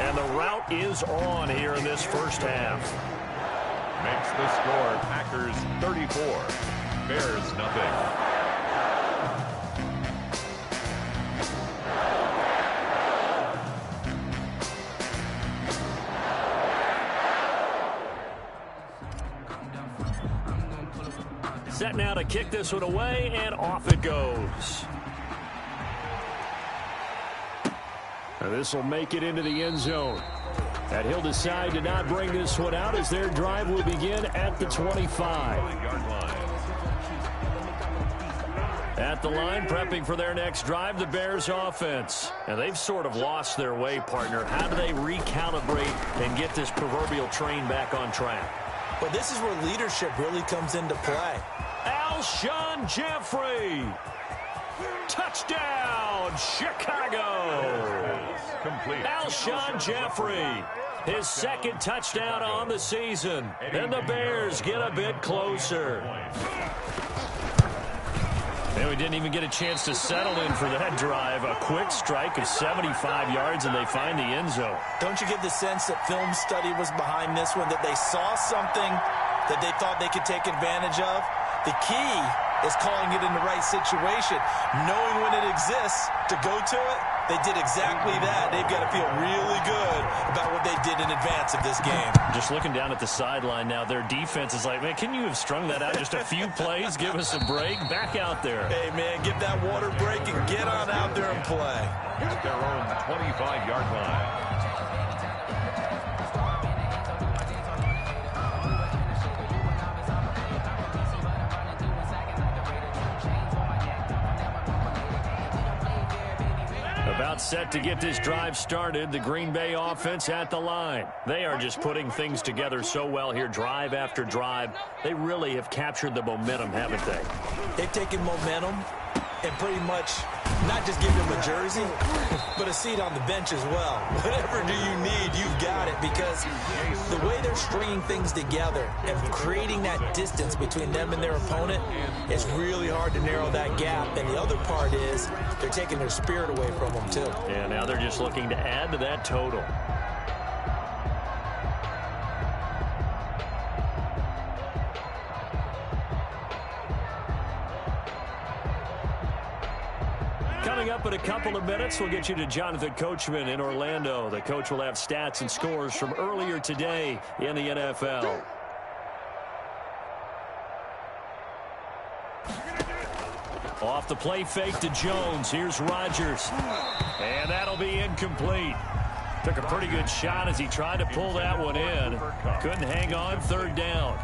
And the rout is on here in this first half. Makes the score Packers 34, Bears nothing. Set now to kick this one away, and off it goes. This will make it into the end zone. And he'll decide to not bring this one out as their drive will begin at the 25. At the line, prepping for their next drive, the Bears offense. And they've sort of lost their way, partner. How do they recalibrate and get this proverbial train back on track? Well, this is where leadership really comes into play. Alshon Jeffrey. Touchdown, Chicago. Complete. Alshon Jeffrey, his second touchdown on the season. And the Bears get a bit closer. And we didn't even get a chance to settle in for that drive. A quick strike of 75 yards, and they find the end zone. Don't you get the sense that film study was behind this one, that they saw something that they thought they could take advantage of? The key is calling it in the right situation, knowing when it exists to go to it. They did exactly that. They've got to feel really good about what they did in advance of this game. Just looking down at the sideline now, their defense is like, man, can you have strung that out just a few plays? Give us a break. Back out there. Hey, man, get that water break and get on out there and play. At their own 25-yard line. About set to get this drive started, the Green Bay offense at the line. They are just putting things together so well here, drive after drive. They really have captured the momentum, haven't they? They've taken momentum and pretty much not just give them a jersey, but a seat on the bench as well. Whatever do you need, you've got it, because the way they're stringing things together and creating that distance between them and their opponent, it's really hard to narrow that gap. And the other part is they're taking their spirit away from them, too. And now they're just looking to add to that total. Coming up in a couple of minutes, we'll get you to Jonathan Coachman in Orlando. The coach will have stats and scores from earlier today in the NFL. Off the play fake to Jones. Here's Rodgers. And that'll be incomplete. Took a pretty good shot as he tried to pull that one in. Couldn't hang on, third down.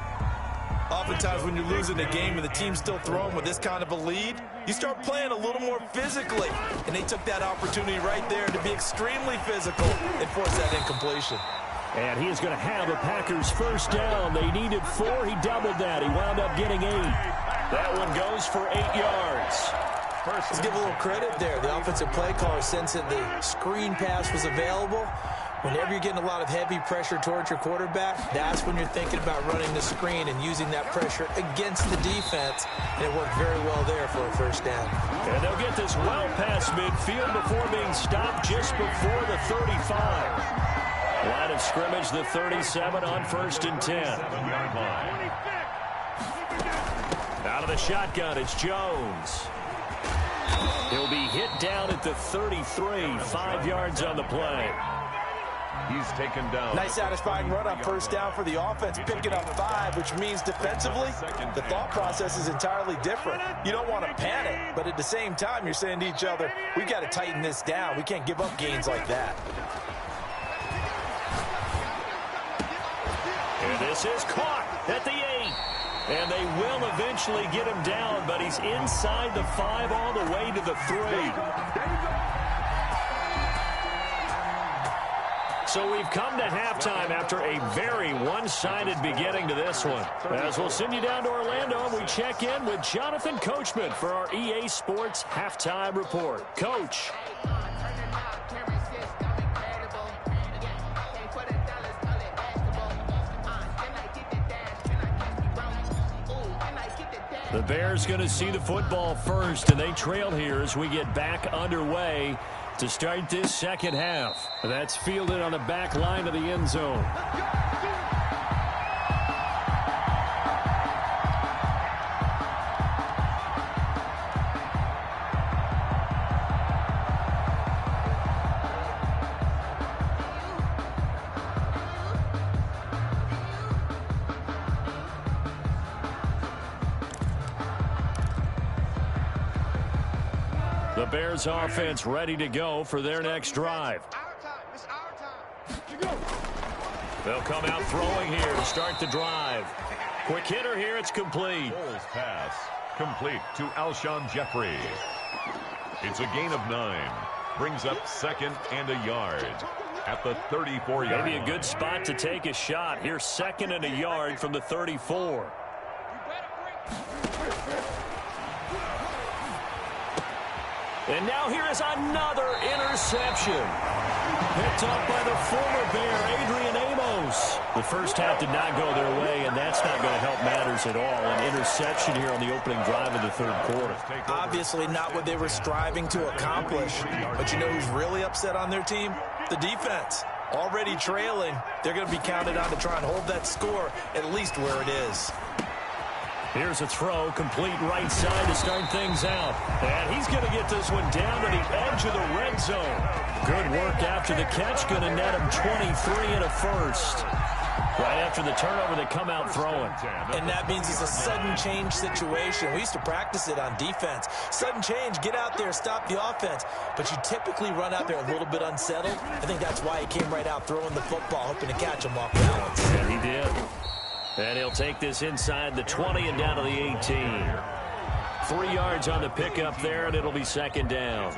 Oftentimes when you're losing a game and the team's still throwing with this kind of a lead, you start playing a little more physically. And they took that opportunity right there to be extremely physical and force that incompletion. And he is going to have a Packers first down. They needed 4. He doubled that. He wound up getting 8. That one goes for 8 yards. Let's give a little credit there. The offensive play caller sensed that the screen pass was available. Whenever you're getting a lot of heavy pressure towards your quarterback, that's when you're thinking about running the screen and using that pressure against the defense. And it worked very well there for a first down. And they'll get this well past midfield before being stopped just before the 35. Line of scrimmage, the 37 on 1st and 10. Out of the shotgun, it's Jones. He'll be hit down at the 33, 5 yards on the play. He's taken down. Nice satisfying run on first down for the offense, picking up 5, which means defensively, the thought process is entirely different. You don't want to panic, but at the same time, you're saying to each other, we've got to tighten this down. We can't give up gains like that. And this is caught at the 8. And they will eventually get him down, but he's inside the 5 all the way to the 3. So we've come to halftime after a very one-sided beginning to this one. As we'll send you down to Orlando, and we check in with Jonathan Coachman for our EA Sports Halftime Report. Coach. The Bears going to see the football first, and they trail here as we get back underway to start this second half. That's fielded on the back line of the end zone. The Bears offense ready to go for their next drive. They'll come out throwing here to start the drive. Quick hitter here, it's complete. Bowles pass complete to Alshon Jeffrey. It's a gain of 9. Brings up 2nd and a yard at the 34-yard line. Maybe a good spot to take a shot. Here's 2nd and a yard from the 34. And now here is another interception. Picked up by the former Bear, Adrian Amos. The first half did not go their way, and that's not going to help matters at all. An interception here on the opening drive of the third quarter. Obviously not what they were striving to accomplish. But you know who's really upset on their team? The defense. Already trailing. They're going to be counted on to try and hold that score at least where it is. Here's a throw, complete right side to start things out. And he's going to get this one down to the edge of the red zone. Good work after the catch, going to net him 23 and a first. Right after the turnover, they come out throwing. And that means it's a sudden change situation. We used to practice it on defense. Sudden change, get out there, stop the offense. But you typically run out there a little bit unsettled. I think that's why he came right out throwing the football, hoping to catch him off balance. And he did. And he'll take this inside the 20 and down to the 18. 3 yards on the pickup there, and it'll be second down.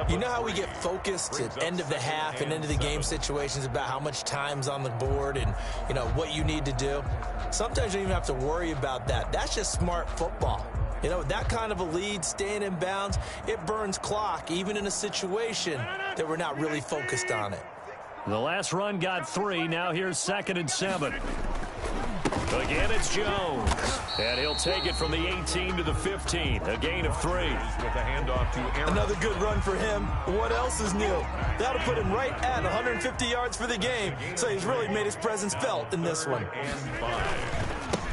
You know how we get focused at end of the half and into the game situations about how much time's on the board and, you know, what you need to do? Sometimes you don't even have to worry about that. That's just smart football. You know, with that kind of a lead, staying in bounds, it burns clock, even in a situation that we're not really focused on it. The last run got 3. Now here's 2nd and 7. Again, it's Jones. And he'll take it from the 18 to the 15. A gain of 3. With a handoff to Aaron. Another good run for him. What else is new? That'll put him right at 150 yards for the game. So he's really made his presence felt in this one.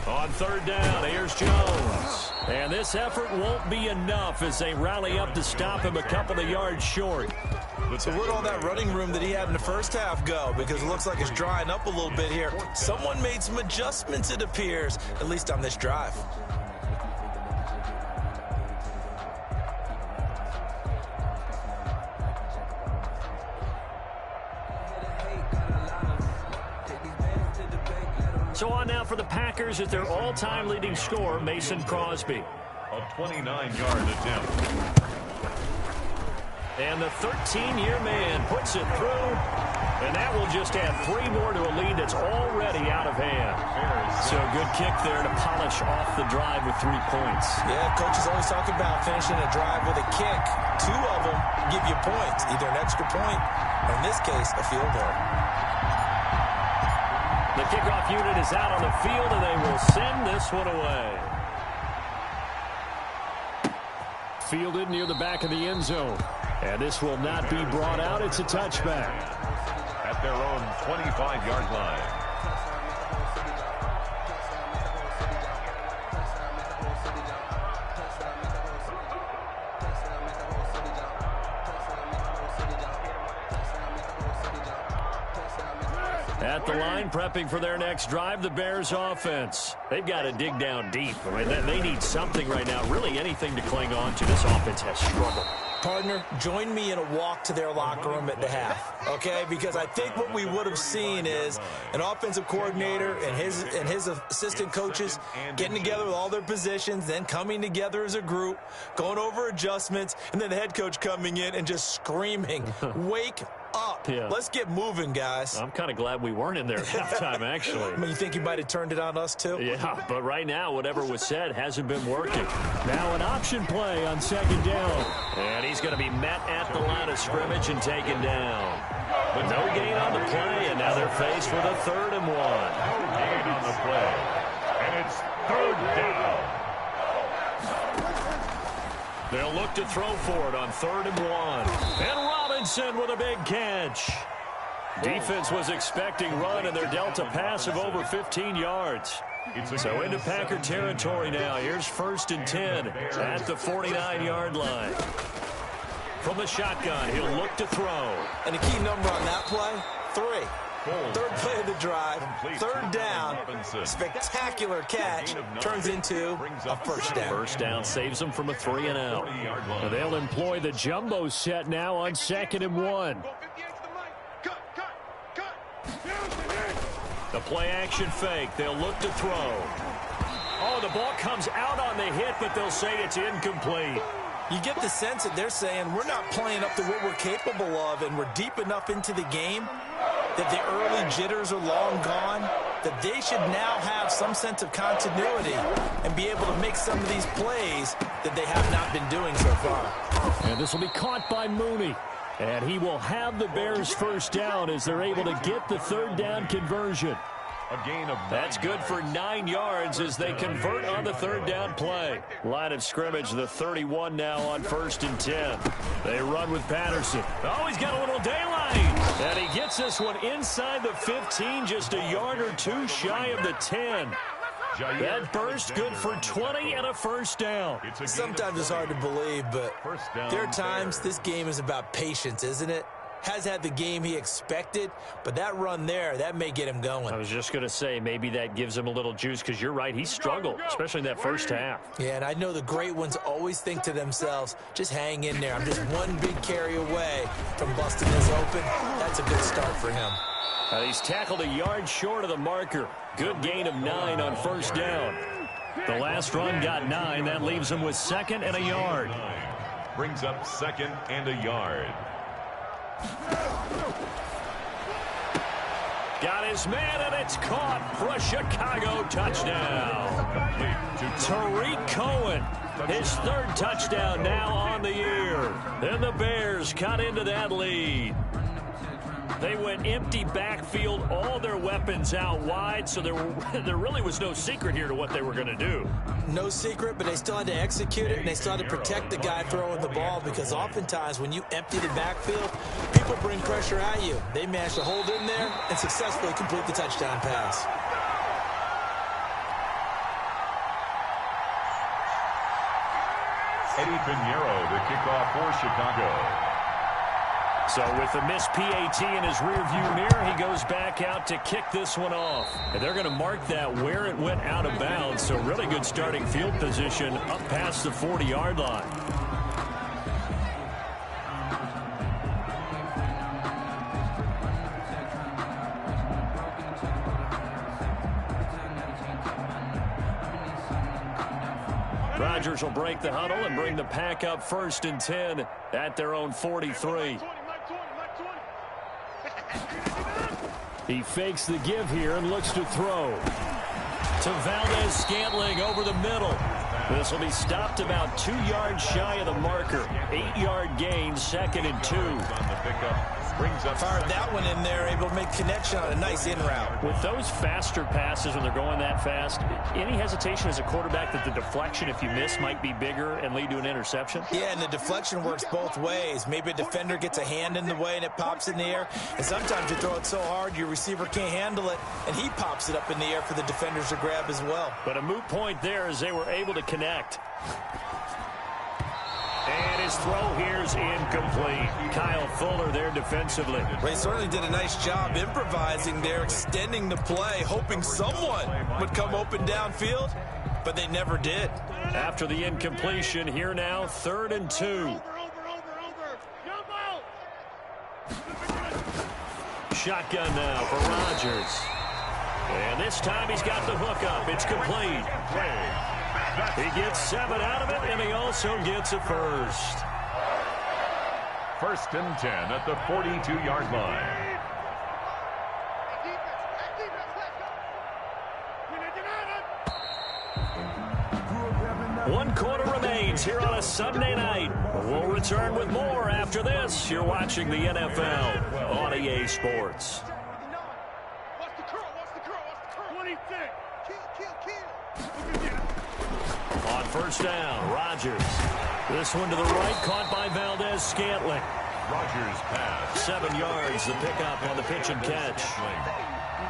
On 3rd down, here's Jones. And this effort won't be enough as they rally up to stop him a couple of yards short. So where'd all that running room that he had in the first half go? Because it looks like it's drying up a little bit here. Someone made some adjustments, it appears, at least on this drive. So on now for the Packers at their all-time leading scorer, Mason Crosby. A 29-yard attempt. And the 13-year man puts it through, and that will just add 3 more to a lead that's already out of hand. So a good kick there to polish off the drive with 3 points. Yeah, coaches always talk about finishing a drive with a kick. 2 of them give you points, either an extra point, or in this case, a field goal. The kickoff unit is out on the field, and they will send this one away. Fielded near the back of the end zone. And this will not be brought out. It's a touchback. At their own 25-yard line. At the line, prepping for their next drive, the Bears offense. They've got to dig down deep. I mean, they need something right now, really anything to cling on to. This offense has struggled. Partner, join me in a walk to their locker room at the half, okay? Because I think what we would have seen is an offensive coordinator and his assistant coaches getting together with all their positions, then coming together as a group, going over adjustments, and then the head coach coming in and just screaming, wake up. Yeah. Let's get moving, guys. I'm kind of glad we weren't in there at halftime, actually. I mean, you think you might have turned it on us, too? Yeah, but right now, whatever was said hasn't been working. Now an option play on 2nd down. And he's going to be met at the line of scrimmage and taken down. But no gain on the play, and now they're faced with a 3rd and 1. No gain on the play. And it's 3rd down. They'll look to throw for it on 3rd and 1. And Robinson with a big catch. Defense was expecting run, and they're dealt a pass of over 15 yards. So into Packer territory now. Here's 1st and 10 at the 49-yard line. From the shotgun, he'll look to throw. And the key number on that play, 3. 3rd play of the drive, 3rd down, spectacular catch, turns into a 1st down. 1st down saves them from a 3-and-out. They'll employ the jumbo set now on 2nd and 1. The play-action fake. They'll look to throw. Oh, the ball comes out on the hit, but they'll say it's incomplete. You get the sense that they're saying we're not playing up to what we're capable of, and we're deep enough into the game that the early jitters are long gone, that they should now have some sense of continuity and be able to make some of these plays that they have not been doing so far. And this will be caught by Mooney. And he will have the Bears 1st down as they're able to get the 3rd down conversion. A gain of 9 That's good for 9 yards as they convert on the 3rd down play. Line of scrimmage, the 31 now on 1st and 10. They run with Patterson. Oh, he's got a little daylight. And he gets this one inside the 15, just a yard or 2 shy of the 10. That burst good for 20 and a 1st down. Sometimes it's hard to believe, but there are times this game is about patience, isn't it? Has had the game he expected, but that run there, that may get him going. I was just going to say, maybe that gives him a little juice, because you're right, he struggled, especially in that 1st half. Yeah, and I know the great ones always think to themselves, just hang in there. I'm just one big carry away from busting this open. That's a good start for him. He's tackled a yard short of the marker. Good gain of 9 on 1st down. The last run got 9. That leaves him with 2nd and a yard. Brings up 2nd and a yard. Got his man, and it's caught for a Chicago touchdown. Tariq Cohen, his 3rd touchdown now on the year. Then the Bears cut into that lead. They went empty backfield, all their weapons out wide, so there really was no secret here to what they were going to do. No secret, but they still had to execute it, and they still had to protect the guy throwing the ball, because oftentimes when you empty the backfield, people bring pressure at you. They managed to hold in there and successfully complete the touchdown pass. Eddie Pinheiro, the kickoff for Chicago. So with the missed PAT in his rearview mirror, he goes back out to kick this one off. And they're going to mark that where it went out of bounds. So really good starting field position up past the 40-yard line. Rodgers will break the huddle and bring the pack up 1st and 10 at their own 43. He fakes the give here and looks to throw. To Valdez-Scantling over the middle. This will be stopped about 2 yards shy of the marker. 8-yard gain, 2nd and 2. On the pickup. Brings up Fired that one in there, able to make connection on a nice in route. With those faster passes when they're going that fast, any hesitation as a quarterback that the deflection, if you miss, might be bigger and lead to an interception? Yeah, and the deflection works both ways. Maybe a defender gets a hand in the way and it pops in the air. And sometimes you throw it so hard your receiver can't handle it, and he pops it up in the air for the defenders to grab as well. But a moot point there as they were able to connect. And his throw here's incomplete. Kyle Fuller there defensively. They certainly did a nice job improvising there, extending the play, hoping someone would come open downfield, but they never did. After the incompletion, here now, 3rd and 2. Shotgun now for Rodgers. And this time he's got the hook up. It's complete. He gets 7 out of it, and he also gets a 1st. 1st and 10 at the 42-yard line. One quarter remains here on a Sunday night. We'll return with more after this. You're watching the NFL on EA Sports. On 1st down, Rodgers. This one to the right, caught by Valdez-Scantling. Rodgers pass. 7 yards, the pickup on the pitch and catch.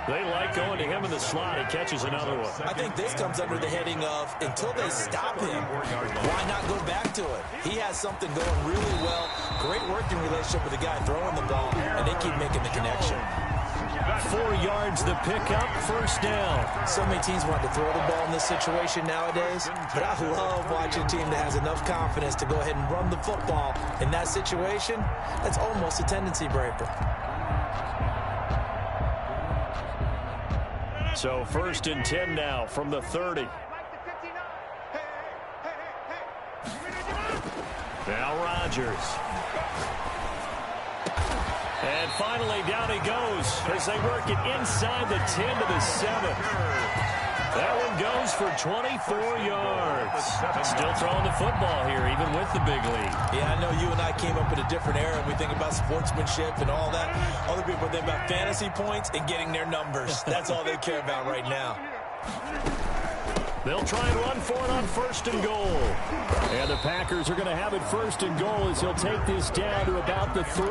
They like going to him in the slot. He catches another one. I think this comes under the heading of, until they stop him, why not go back to it? He has something going really well. Great working relationship with the guy throwing the ball, and they keep making the connection. 4 yards, the pickup, first down. So many teams want to throw the ball in this situation nowadays, but I love watching a team that has enough confidence to go ahead and run the football. In that situation, that's almost a tendency breaker. So 1st and 10 now from the 30. Now Rodgers. And finally, down he goes as they work it inside the 10 to the 7. That one goes for 24 yards. Still throwing the football here, even with the big lead. Yeah, I know you and I came up in a different era, and we think about sportsmanship and all that. Other people think about fantasy points and getting their numbers. That's all they care about right now. They'll try and run for it on 1st and goal. And the Packers are going to have it 1st and goal as he'll take this down to about the 3.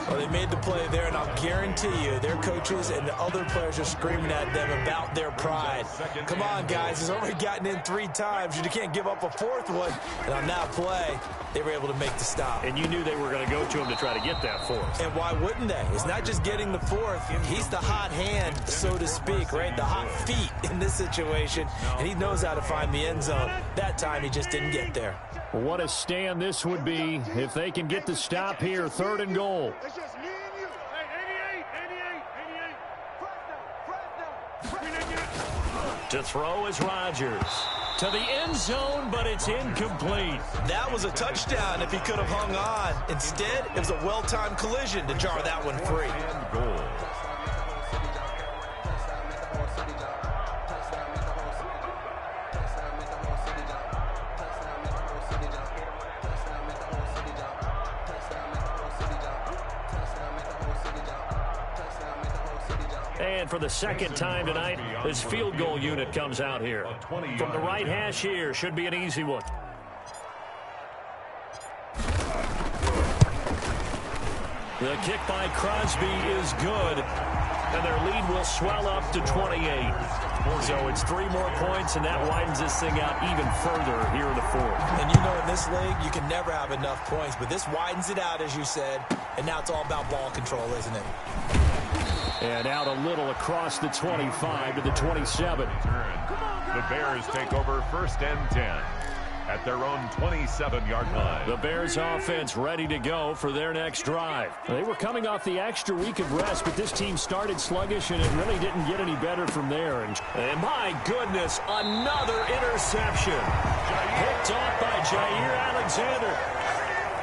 Well, they made the play there, and I'll guarantee you their coaches and the other players are screaming at them about their pride. Come on, guys. He's already gotten in 3 times. You can't give up a 4th one. And on that play, they were able to make the stop. And you knew they were going to go to him to try to get that 4th. And why wouldn't they? It's not just getting the 4th. He's the hot hand, so to speak, right? The hot feet in this situation. And he knows how to find the end zone. That time, he just didn't get there. What a stand this would be if they can get the stop here. 3rd and goal. To throw is Rodgers. To the end zone, but it's incomplete. That was a touchdown if he could have hung on. Instead, it was a well-timed collision to jar that one free. And goal. And for the 2nd time tonight, this field goal unit comes out here. From the right hash here, should be an easy one. The kick by Crosby is good, and their lead will swell up to 28. So it's 3 more points, and that widens this thing out even further here in the 4th. And you know, in this league, you can never have enough points, but this widens it out, as you said, and now it's all about ball control, isn't it? And out a little across the 25 to the 27. The Bears take over 1st and 10 at their own 27-yard line. The Bears offense ready to go for their next drive. They were coming off the extra week of rest, but this team started sluggish, and it really didn't get any better from there. And my goodness, another interception. Picked off by Jair Alexander.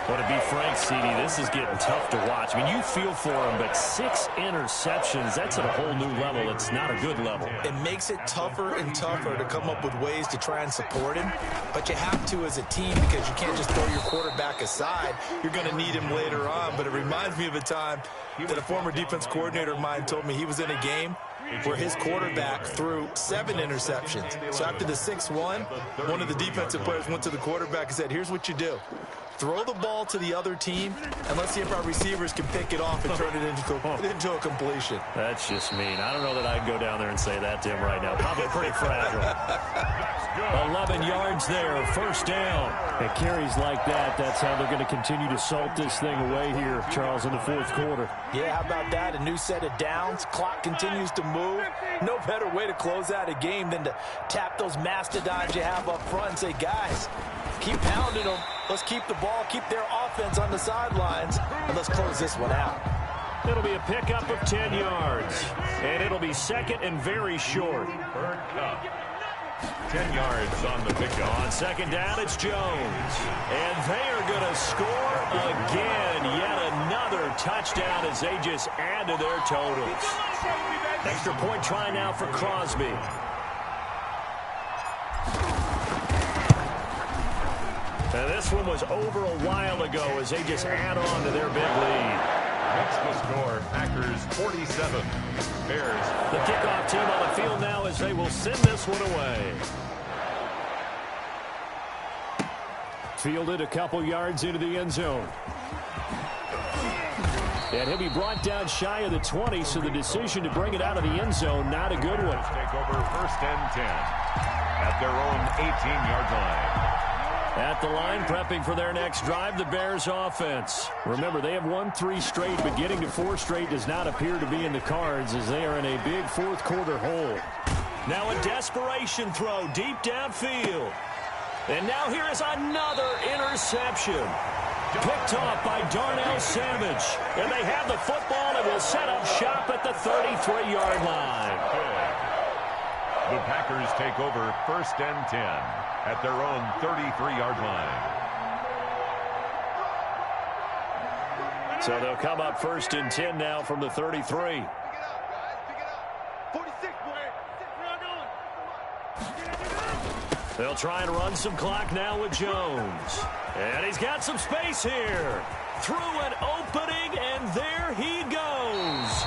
But to be frank, CD, this is getting tough to watch. I mean, you feel for him, but 6 interceptions, that's at a whole new level. It's not a good level. It makes it tougher and tougher to come up with ways to try and support him. But you have to as a team because you can't just throw your quarterback aside. You're going to need him later on. But it reminds me of a time that a former defense coordinator of mine told me he was in a game where his quarterback threw 7 interceptions. So after the 6-1, one of the defensive players went to the quarterback and said, here's what you do. Throw the ball to the other team, and let's see if our receivers can pick it off and turn it into a completion. That's just mean. I don't know that I'd go down there and say that to him right now. Probably pretty fragile. 11 yards there, 1st down. It carries like that. That's how they're going to continue to salt this thing away here, Charles, in the 4th quarter. Yeah, how about that? A new set of downs. Clock continues to move. No better way to close out a game than to tap those mastodons you have up front and say, guys, keep pounding them. Let's keep the ball, keep their offense on the sidelines, and let's close this one out. It'll be a pickup of 10 yards, and it'll be 2nd and very short. 10 yards on the pickup. On 2nd down, it's Jones. And they are going to score again. Yet another touchdown as they just add to their totals. Extra point try now for Crosby. And this one was over a while ago as they just add on to their big lead. Makes the score, Packers 47, Bears. The kickoff team on the field now as they will send this one away. Fielded a couple yards into the end zone. And he'll be brought down shy of the 20, so the decision to bring it out of the end zone, not a good one. Take over 1st and 10 at their own 18-yard line. At the line, prepping for their next drive, the Bears offense. Remember, they have won 3 straight, but getting to 4 straight does not appear to be in the cards as they are in a big fourth-quarter hole. Now a desperation throw deep downfield. And now here is another interception. Picked off by Darnell Savage. And they have the football and will set up shop at the 33-yard line. The Packers take over 1st and 10 at their own 33-yard line. So they'll come up 1st and 10 now from the 33. They'll try and run some clock now with Jones. And he's got some space here. Through an opening, and there he goes.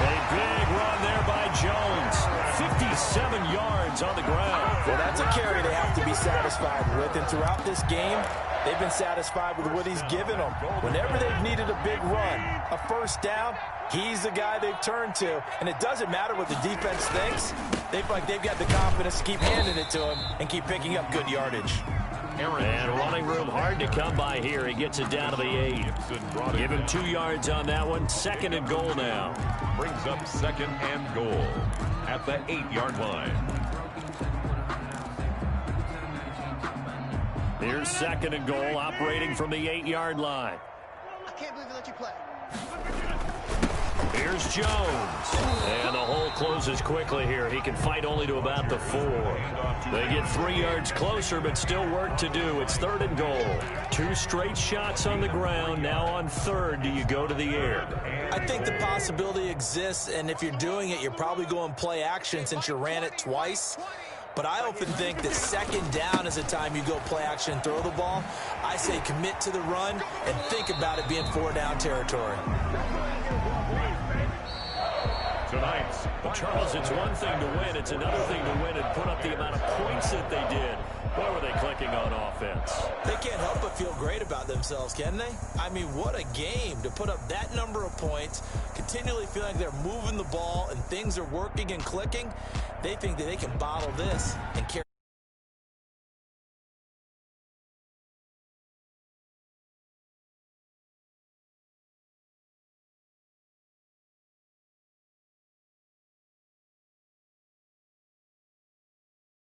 A big run there by Jones. 57 yards on the ground. Well, that's a carry they have to be satisfied with. And throughout this game, they've been satisfied with what he's given them. Whenever they've needed a big run, a first down, he's the guy they've turned to. And it doesn't matter what the defense thinks. They feel like they've got the confidence to keep handing it to him and keep picking up good yardage. And running room hard to come by here. He gets it down to the 8. Give him 2 yards on that one. 2nd and goal now. Brings up 2nd and goal at the 8-yard line. Here's 2nd and goal, operating from the 8-yard line. I can't believe they let you play. Here's Jones. And the hole closes quickly here. He can fight only to about the 4. They get 3 yards closer, but still work to do. It's 3rd and goal. 2 straight shots on the ground. Now on 3rd, do you go to the air? I think the possibility exists, and if you're doing it, you're probably going play action since you ran it twice. But I often think that 2nd down is the time you go play action and throw the ball. I say commit to the run and think about it being 4-down territory. Tonight's Charles, it's one thing to win. It's another thing to win and put up the amount of points that they did. Boy, were they clicking on offense. They can't help but feel great about themselves, can they? I mean, what a game to put up that number of points, continually feeling like they're moving the ball and things are working and clicking. They think that they can bottle this and carry